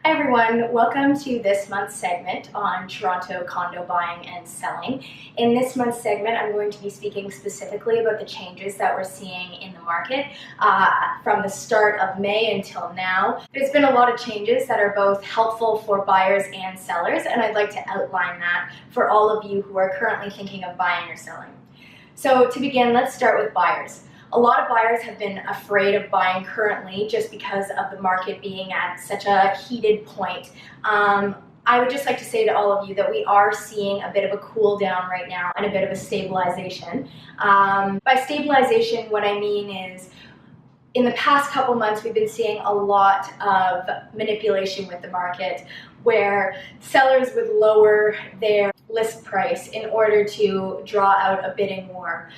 Hi everyone, welcome to this month's segment on Toronto condo buying and selling. In this month's segment, I'm going to be speaking specifically about the changes that we're seeing in the market from the start of May until now. There's been a lot of changes that are both helpful for buyers and sellers, and I'd like to outline that for all of you who are currently thinking of buying or selling. So to begin, let's start with buyers. A lot of buyers have been afraid of buying currently just because of the market being at such a heated point. I would just like to say to all of you that we are seeing a bit of a cool down right now and a bit of a stabilization. By stabilization, what I mean is in the past couple months, we've been seeing a lot of manipulation with the market where sellers would lower their list price in order to draw out a bidding war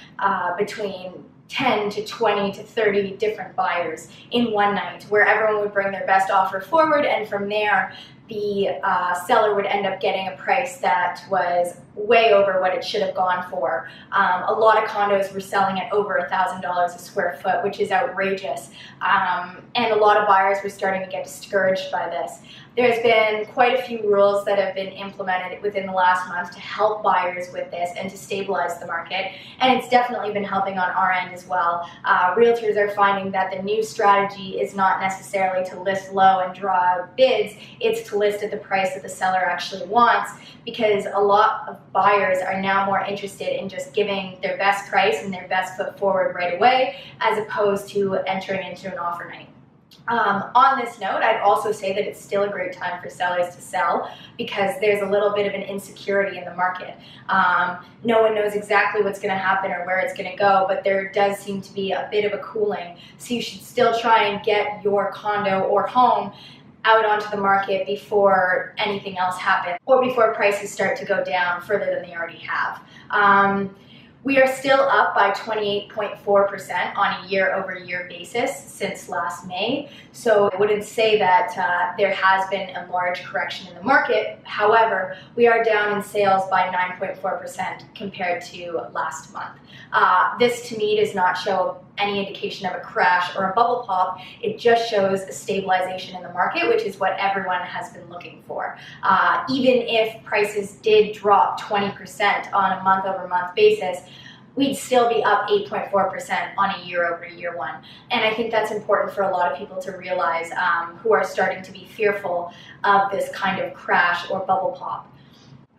between 10 to 20 to 30 different buyers in one night, where everyone would bring their best offer forward, and from there the seller would end up getting a price that was way over what it should have gone for. A lot of condos were selling at over $1,000 a square foot, which is outrageous, and a lot of buyers were starting to get discouraged by this. There's been quite a few rules that have been implemented within the last month to help buyers with this and to stabilize the market, and it's definitely been helping on our end as well. Realtors are finding that the new strategy is not necessarily to list low and draw out bids, it's to list at the price that the seller actually wants, because a lot of buyers are now more interested in just giving their best price and their best foot forward right away, as opposed to entering into an offer night. On this note, I'd also say that it's still a great time for sellers to sell because there's a little bit of an insecurity in the market. No one knows exactly what's going to happen or where it's going to go, but there does seem to be a bit of a cooling. So you should still try and get your condo or home out onto the market before anything else happens or before prices start to go down further than they already have. We are still up by 28.4% on a year-over-year basis since last May. So I wouldn't say that there has been a large correction in the market. However, we are down in sales by 9.4% compared to last month. This to me does not show any indication of a crash or a bubble pop. It just shows a stabilization in the market, which is what everyone has been looking for. Even if prices did drop 20% on a month-over-month basis, we'd still be up 8.4% on a year-over-year one. And I think that's important for a lot of people to realize who are starting to be fearful of this kind of crash or bubble pop.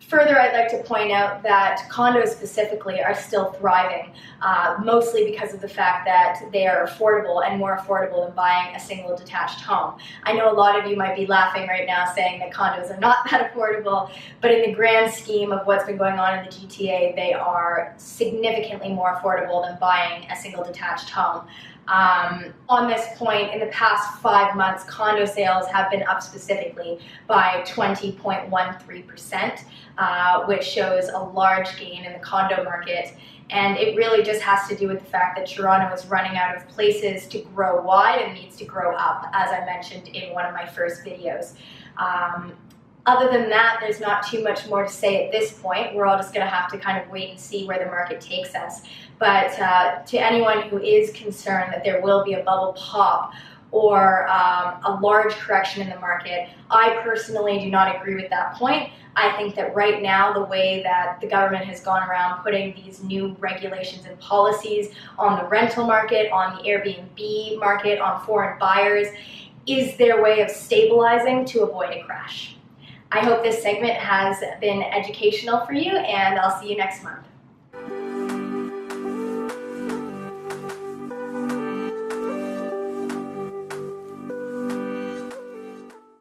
Further, I'd like to point out that condos specifically are still thriving, mostly because of the fact that they are affordable and more affordable than buying a single detached home. I know a lot of you might be laughing right now saying that condos are not that affordable, but in the grand scheme of what's been going on in the GTA, they are significantly more affordable than buying a single detached home. On this point, in the past 5 months, condo sales have been up specifically by 20.13%, which shows a large gain in the condo market. And it really just has to do with the fact that Toronto is running out of places to grow wide and needs to grow up, as I mentioned in one of my first videos. Other than that, there's not too much more to say at this point. We're all just going to have to kind of wait and see where the market takes us. But to anyone who is concerned that there will be a bubble pop or a large correction in the market, I personally do not agree with that point. I think that right now, the way that the government has gone around putting these new regulations and policies on the rental market, on the Airbnb market, on foreign buyers, is their way of stabilizing to avoid a crash. I hope this segment has been educational for you, and I'll see you next month.